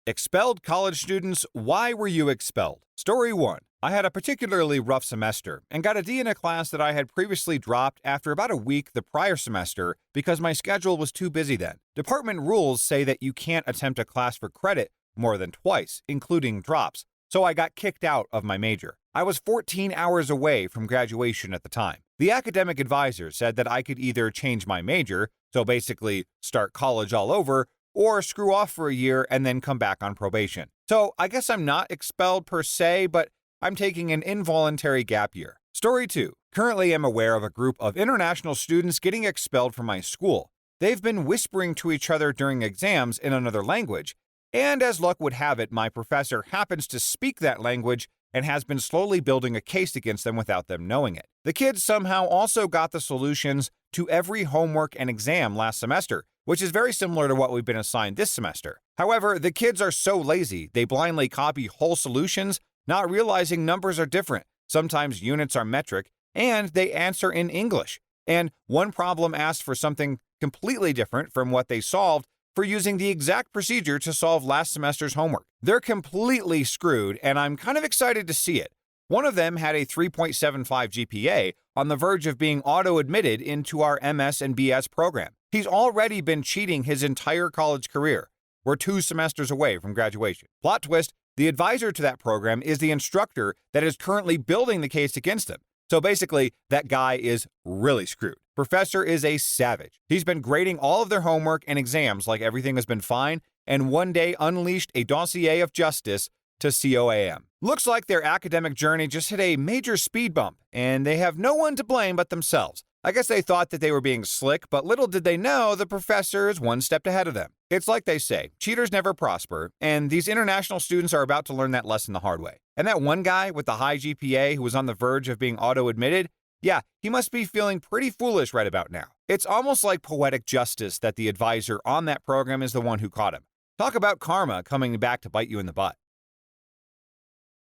Expelled college students, why were you expelled? Story 1. I had a particularly rough semester and got a D in a class that I had previously dropped after about a week the prior semester because my schedule was too busy then. Department rules say that you can't attempt a class for credit more than twice, including drops, so I got kicked out of my major. I was 14 hours away from graduation at the time. The academic advisor said that I could either change my major, so basically start college all over, or screw off for a year and then come back on probation. So I guess I'm not expelled per se, but I'm taking an involuntary gap year. Story 2. Currently I'm aware of a group of international students getting expelled from my school. They've been whispering to each other during exams in another language, and as luck would have it, my professor happens to speak that language and has been slowly building a case against them without them knowing it. The kids somehow also got the solutions to every homework and exam last semester, which is very similar to what we've been assigned this semester. However, the kids are so lazy, they blindly copy whole solutions, not realizing numbers are different, sometimes units are metric, and they answer in English. And one problem asked for something completely different from what they solved for using the exact procedure to solve last semester's homework. They're completely screwed, and I'm kind of excited to see it. One of them had a 3.75 GPA, on the verge of being auto-admitted into our MS and BS program. He's already been cheating his entire college career. We're 2 semesters away from graduation. Plot twist, the advisor to that program is the instructor that is currently building the case against him. So basically, that guy is really screwed. Professor is a savage. He's been grading all of their homework and exams like everything has been fine, and one day unleashed a dossier of justice to COAM. Looks like their academic journey just hit a major speed bump, and they have no one to blame but themselves. I guess they thought that they were being slick, but little did they know the professor is one step ahead of them. It's like they say, cheaters never prosper, and these international students are about to learn that lesson the hard way. And that one guy with the high GPA who was on the verge of being auto-admitted, yeah, he must be feeling pretty foolish right about now. It's almost like poetic justice that the advisor on that program is the one who caught him. Talk about karma coming back to bite you in the butt.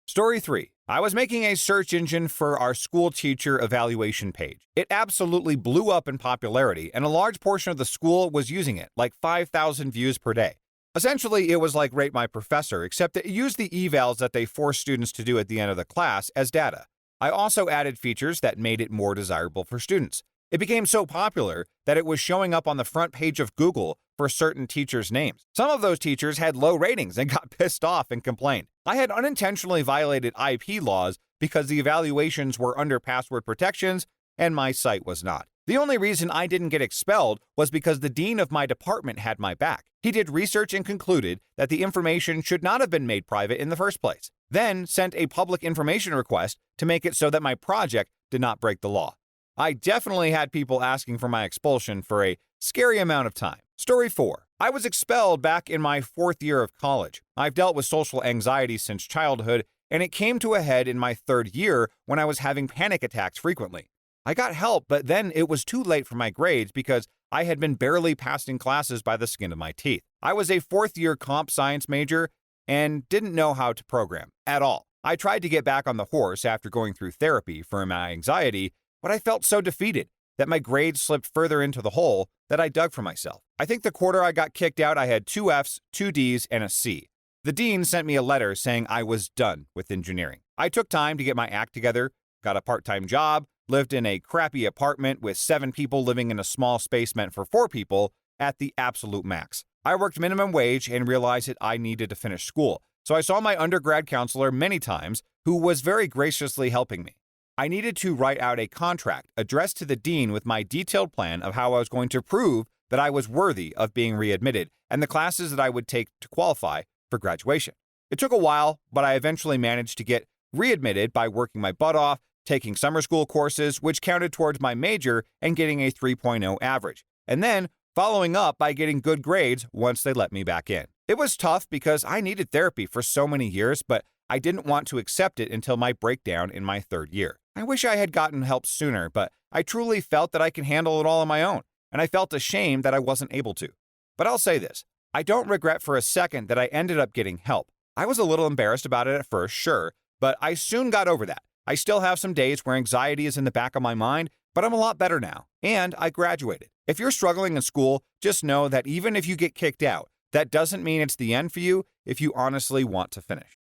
Story 3. I was making a search engine for our school teacher evaluation page. It absolutely blew up in popularity, and a large portion of the school was using it, like 5,000 views per day. Essentially, it was like Rate My Professor, except that it used the evals that they forced students to do at the end of the class as data. I also added features that made it more desirable for students. It became so popular that it was showing up on the front page of Google for certain teachers' names. Some of those teachers had low ratings and got pissed off and complained. I had unintentionally violated IP laws because the evaluations were under password protections and my site was not. The only reason I didn't get expelled was because the dean of my department had my back. He did research and concluded that the information should not have been made private in the first place, then sent a public information request to make it so that my project did not break the law. I definitely had people asking for my expulsion for a scary amount of time. Story 4. I was expelled back in my 4th year of college. I've dealt with social anxiety since childhood, and it came to a head in my 3rd year when I was having panic attacks frequently. I got help, but then it was too late for my grades because I had been barely passing classes by the skin of my teeth. I was a 4th year comp science major and didn't know how to program at all. I tried to get back on the horse after going through therapy for my anxiety, but I felt so defeated that my grades slipped further into the hole that I dug for myself. I think the quarter I got kicked out, I had 2 Fs, 2 Ds, and a C. The dean sent me a letter saying I was done with engineering. I took time to get my act together, got a part-time job, lived in a crappy apartment with 7 people living in a small space meant for 4 people at the absolute max. I worked minimum wage and realized that I needed to finish school, so I saw my undergrad counselor many times, who was very graciously helping me. I needed to write out a contract addressed to the dean with my detailed plan of how I was going to prove that I was worthy of being readmitted and the classes that I would take to qualify for graduation. It took a while, but I eventually managed to get readmitted by working my butt off, taking summer school courses, which counted towards my major, and getting a 3.0 average, and then following up by getting good grades once they let me back in. It was tough because I needed therapy for so many years, but I didn't want to accept it until my breakdown in my 3rd year. I wish I had gotten help sooner, but I truly felt that I could handle it all on my own, and I felt ashamed that I wasn't able to. But I'll say this, I don't regret for a second that I ended up getting help. I was a little embarrassed about it at first, sure, but I soon got over that. I still have some days where anxiety is in the back of my mind, but I'm a lot better now, and I graduated. If you're struggling in school, just know that even if you get kicked out, that doesn't mean it's the end for you. if you honestly want to finish.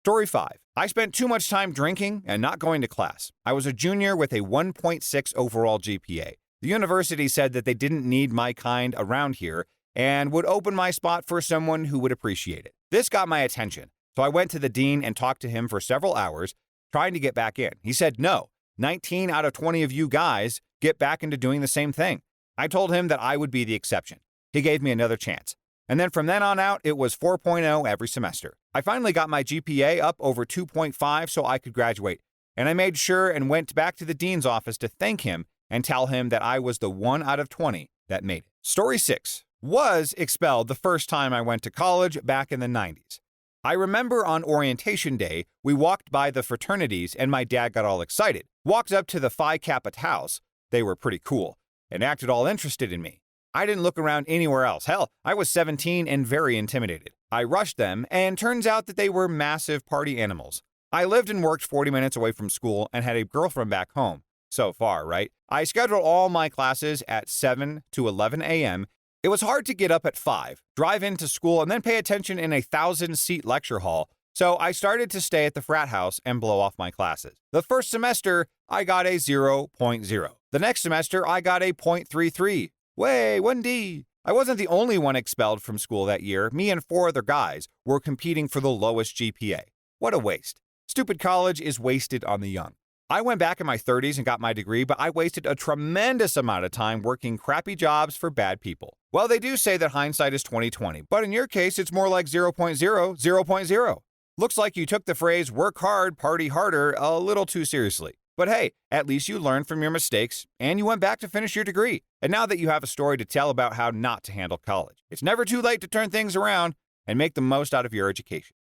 Story 5. I spent too much time drinking and not going to class. I was a junior with a 1.6 overall GPA. The university said that they didn't need my kind around here and would open my spot for someone who would appreciate it. This got my attention, so I went to the dean and talked to him for several hours, trying to get back in. He said, no, 19 out of 20 of you guys get back into doing the same thing. I told him that I would be the exception. He gave me another chance. And then from then on out, it was 4.0 every semester. I finally got my GPA up over 2.5 so I could graduate, and I made sure and went back to the dean's office to thank him and tell him that I was the 1 out of 20 that made it. Story 6. Was expelled the first time I went to college back in the 90s. I remember on orientation day, we walked by the fraternities and my dad got all excited, walked up to the Phi Kappa Taus, they were pretty cool, and acted all interested in me. I didn't look around anywhere else. Hell, I was 17 and very intimidated. I rushed them, and turns out that they were massive party animals. I lived and worked 40 minutes away from school and had a girlfriend back home. So far, right? I scheduled all my classes at 7 to 11 a.m. It was hard to get up at 5, drive into school, and then pay attention in a 1,000-seat lecture hall, so I started to stay at the frat house and blow off my classes. The first semester, I got a 0.0. The next semester, I got a 0.33. Way, 1D. I wasn't the only one expelled from school that year. Me and 4 other guys were competing for the lowest GPA. What a waste. Stupid college is wasted on the young. I went back in my 30s and got my degree, but I wasted a tremendous amount of time working crappy jobs for bad people. Well, they do say that hindsight is 20/20, but in your case, it's more like 0.0, 0.0. Looks like you took the phrase work hard, party harder a little too seriously. But hey, at least you learned from your mistakes and you went back to finish your degree. And now that you have a story to tell about how not to handle college, it's never too late to turn things around and make the most out of your education.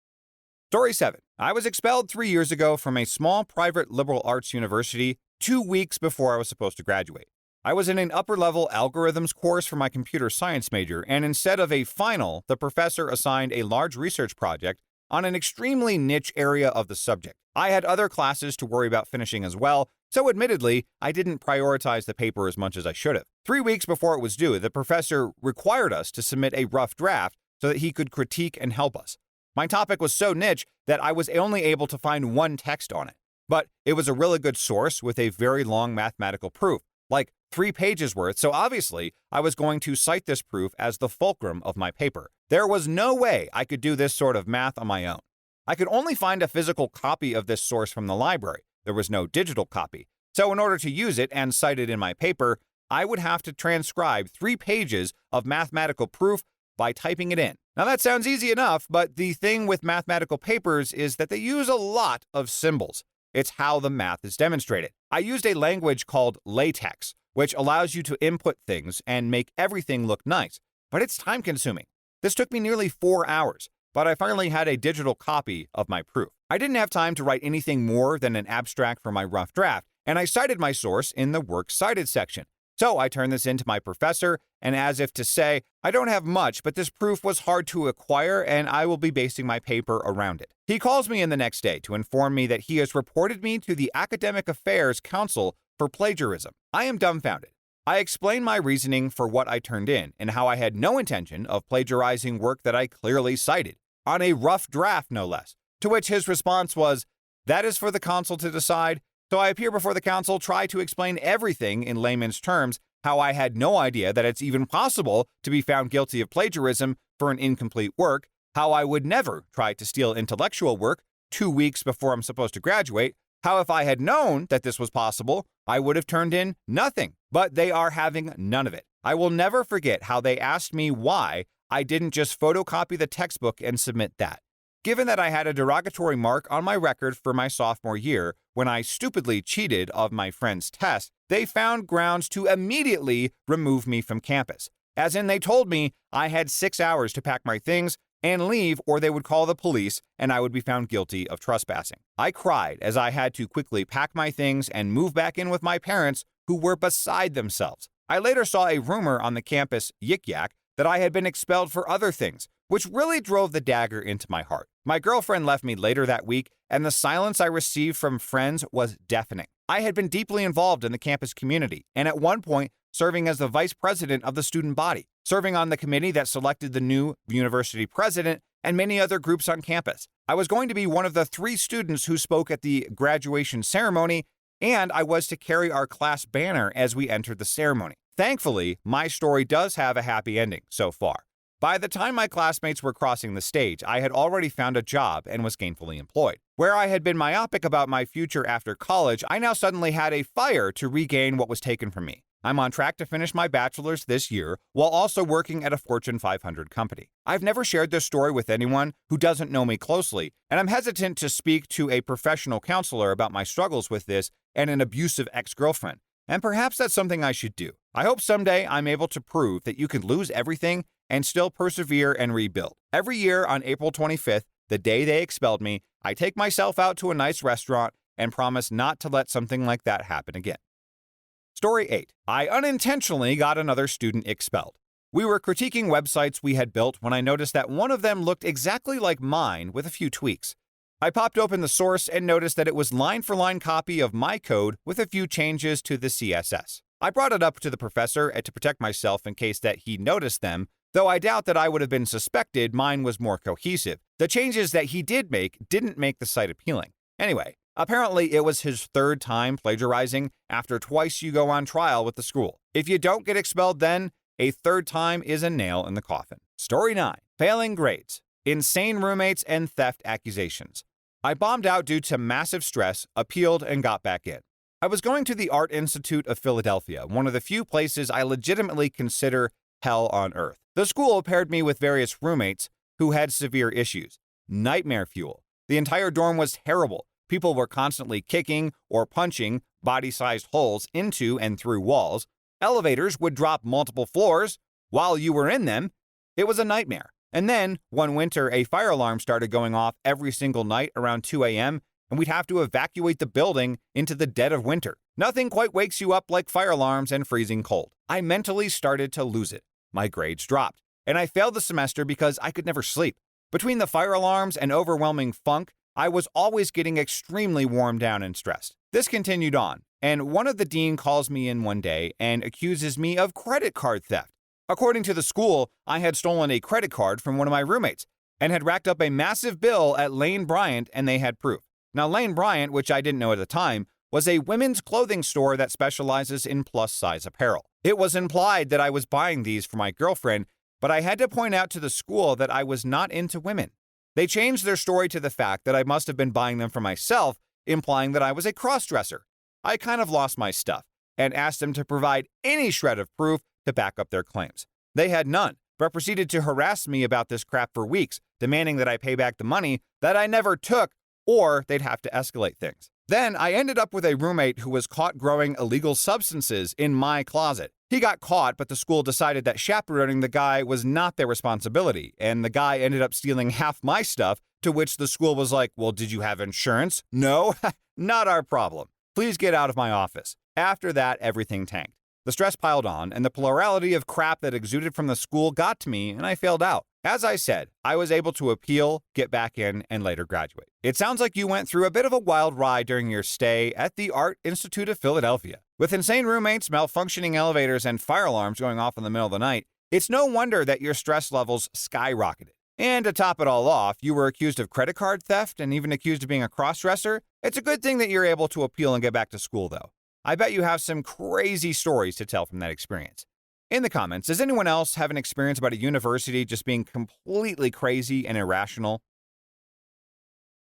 Story 7. I was expelled 3 years ago from a small private liberal arts university 2 weeks before I was supposed to graduate. I was in an upper-level algorithms course for my computer science major, and instead of a final, the professor assigned a large research project on an extremely niche area of the subject. I had other classes to worry about finishing as well, so admittedly, I didn't prioritize the paper as much as I should have. 3 weeks before it was due, the professor required us to submit a rough draft so that he could critique and help us. My topic was so niche that I was only able to find one text on it, but it was a really good source with a very long mathematical proof, like 3 pages worth, so obviously I was going to cite this proof as the fulcrum of my paper. There was no way I could do this sort of math on my own. I could only find a physical copy of this source from the library. There was no digital copy. So in order to use it and cite it in my paper, I would have to transcribe 3 pages of mathematical proof by typing it in. Now that sounds easy enough, but the thing with mathematical papers is that they use a lot of symbols. It's how the math is demonstrated. I used a language called LaTeX, which allows you to input things and make everything look nice, but it's time-consuming. This took me nearly 4 hours, but I finally had a digital copy of my proof. I didn't have time to write anything more than an abstract for my rough draft, and I cited my source in the Works Cited section. So I turned this in to my professor, and as if to say, I don't have much, but this proof was hard to acquire, and I will be basing my paper around it. He calls me in the next day to inform me that he has reported me to the Academic Affairs Council for plagiarism. I am dumbfounded. I explained my reasoning for what I turned in, and how I had no intention of plagiarizing work that I clearly cited, on a rough draft no less, to which his response was, that is for the council to decide. So I appear before the council, try to explain everything in layman's terms, how I had no idea that it's even possible to be found guilty of plagiarism for an incomplete work, how I would never try to steal intellectual work 2 weeks before I'm supposed to graduate, how if I had known that this was possible, I would have turned in nothing. But they are having none of it. I will never forget how they asked me why I didn't just photocopy the textbook and submit that. Given that I had a derogatory mark on my record for my sophomore year when I stupidly cheated of my friend's test, they found grounds to immediately remove me from campus. As in, they told me I had 6 hours to pack my things and leave, or they would call the police and I would be found guilty of trespassing. I cried as I had to quickly pack my things and move back in with my parents, who were beside themselves. I later saw a rumor on the campus yik-yak that I had been expelled for other things, which really drove the dagger into my heart. My girlfriend left me later that week, and the silence I received from friends was deafening. I had been deeply involved in the campus community, and at one point serving as the vice president of the student body. serving on the committee that selected the new university president and many other groups on campus. I was going to be one of the 3 students who spoke at the graduation ceremony, and I was to carry our class banner as we entered the ceremony. Thankfully, my story does have a happy ending so far. By the time my classmates were crossing the stage, I had already found a job and was gainfully employed. Where I had been myopic about my future after college, I now suddenly had a fire to regain what was taken from me. I'm on track to finish my bachelor's this year while also working at a Fortune 500 company. I've never shared this story with anyone who doesn't know me closely, and I'm hesitant to speak to a professional counselor about my struggles with this and an abusive ex-girlfriend. And perhaps that's something I should do. I hope someday I'm able to prove that you can lose everything and still persevere and rebuild. Every year on April 25th, the day they expelled me, I take myself out to a nice restaurant and promise not to let something like that happen again. Story 8. I unintentionally got another student expelled. We were critiquing websites we had built when I noticed that one of them looked exactly like mine with a few tweaks. I popped open the source and noticed that it was line-for-line copy of my code with a few changes to the CSS. I brought it up to the professor to protect myself in case that he noticed them, though I doubt that I would have been suspected. Mine was more cohesive. The changes that he did make didn't make the site appealing. Anyway, apparently it was his 3rd time plagiarizing after twice you go on trial with the school. If you don't get expelled then, a 3rd time is a nail in the coffin. Story 9. Failing grades, insane roommates, and theft accusations. I bombed out due to massive stress, appealed, and got back in. I was going to the Art Institute of Philadelphia, one of the few places I legitimately consider hell on earth. The school paired me with various roommates who had severe issues. Nightmare fuel. The entire dorm was terrible. People were constantly kicking or punching body-sized holes into and through walls. Elevators would drop multiple floors while you were in them. It was a nightmare. And then, one winter, a fire alarm started going off every single night around 2 a.m., and we'd have to evacuate the building into the dead of winter. Nothing quite wakes you up like fire alarms and freezing cold. I mentally started to lose it. My grades dropped, and I failed the semester because I could never sleep. Between the fire alarms and overwhelming funk, I was always getting extremely worn down and stressed. This continued on, and one of the dean calls me in one day and accuses me of credit card theft. According to the school, I had stolen a credit card from one of my roommates and had racked up a massive bill at Lane Bryant, and they had proof. Now, Lane Bryant, which I didn't know at the time, was a women's clothing store that specializes in plus-size apparel. It was implied that I was buying these for my girlfriend, but I had to point out to the school that I was not into women. They changed their story to the fact that I must have been buying them for myself, implying that I was a cross-dresser. I kind of lost my stuff and asked them to provide any shred of proof to back up their claims. They had none, but proceeded to harass me about this crap for weeks, demanding that I pay back the money that I never took, or they'd have to escalate things. Then I ended up with a roommate who was caught growing illegal substances in my closet. He got caught, but the school decided that chaperoning the guy was not their responsibility, and the guy ended up stealing half my stuff, to which the school was like, well, did you have insurance? No, not our problem. Please get out of my office. After that, everything tanked. The stress piled on, and the plurality of crap that exuded from the school got to me, and I failed out. As I said, I was able to appeal, get back in, and later graduate. It sounds like you went through a bit of a wild ride during your stay at the Art Institute of Philadelphia. With insane roommates, malfunctioning elevators, and fire alarms going off in the middle of the night, it's no wonder that your stress levels skyrocketed. And to top it all off, you were accused of credit card theft and even accused of being a cross-dresser. It's a good thing that you're able to appeal and get back to school, though. I bet you have some crazy stories to tell from that experience. In the comments, does anyone else have an experience about a university just being completely crazy and irrational?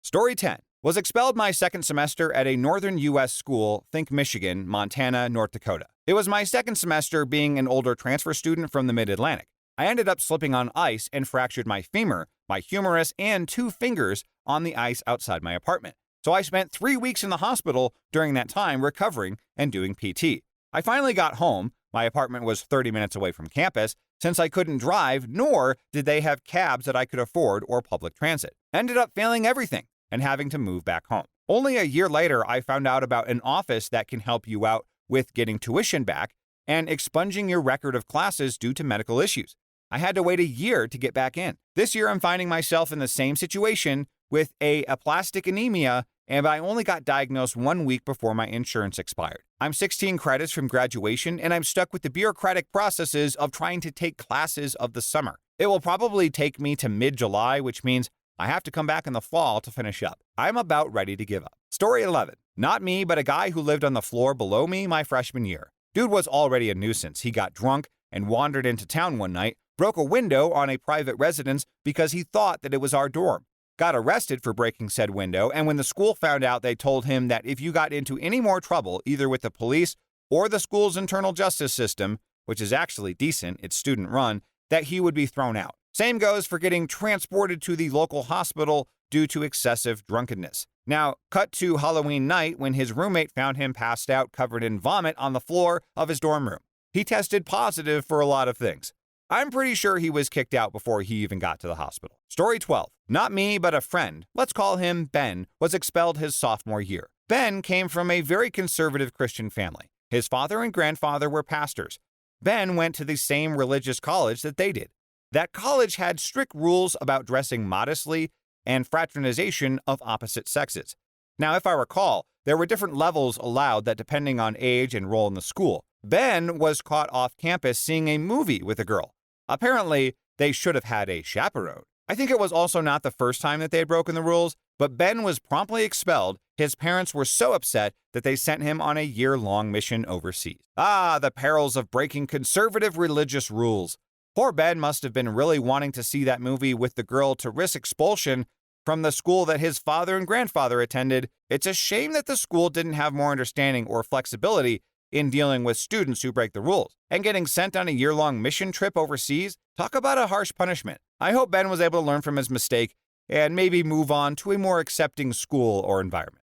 Story 10. Was expelled my second semester at a northern U.S. school, think Michigan, Montana, North Dakota. It was my second semester being an older transfer student from the Mid-Atlantic. I ended up slipping on ice and fractured my femur, my humerus, and 2 fingers on the ice outside my apartment. So I spent 3 weeks in the hospital during that time recovering and doing PT. I finally got home. My apartment was 30 minutes away from campus, since I couldn't drive, nor did they have cabs that I could afford or public transit. Ended up failing everything and having to move back home. Only a year later, I found out about an office that can help you out with getting tuition back and expunging your record of classes due to medical issues. I had to wait a year to get back in. This year, I'm finding myself in the same situation with aplastic anemia and I only got diagnosed 1 week before my insurance expired. I'm 16 credits from graduation, and I'm stuck with the bureaucratic processes of trying to take classes of the summer. It will probably take me to mid-July, which means I have to come back in the fall to finish up. I'm about ready to give up. Story 11. Not me, but a guy who lived on the floor below me my freshman year. Dude was already a nuisance. He got drunk and wandered into town one night, broke a window on a private residence because he thought that it was our dorm. Got arrested for breaking said window, and when the school found out, they told him that if you got into any more trouble, either with the police or the school's internal justice system, which is actually decent, it's student-run, that he would be thrown out. Same goes for getting transported to the local hospital due to excessive drunkenness. Now, cut to Halloween night when his roommate found him passed out covered in vomit on the floor of his dorm room. He tested positive for a lot of things. I'm pretty sure he was kicked out before he even got to the hospital. Story 12. Not me, but a friend, let's call him Ben, was expelled his sophomore year. Ben came from a very conservative Christian family. His father and grandfather were pastors. Ben went to the same religious college that they did. That college had strict rules about dressing modestly and fraternization of opposite sexes. Now, if I recall, there were different levels allowed that depending on age and role in the school. Ben was caught off campus seeing a movie with a girl. Apparently, they should have had a chaperone. I think it was also not the first time that they had broken the rules, but Ben was promptly expelled. His parents were so upset that they sent him on a year-long mission overseas. Ah, the perils of breaking conservative religious rules. Poor Ben must have been really wanting to see that movie with the girl to risk expulsion from the school that his father and grandfather attended. It's a shame that the school didn't have more understanding or flexibility in dealing with students who break the rules. And getting sent on a year-long mission trip overseas, talk about a harsh punishment. I hope Ben was able to learn from his mistake and maybe move on to a more accepting school or environment.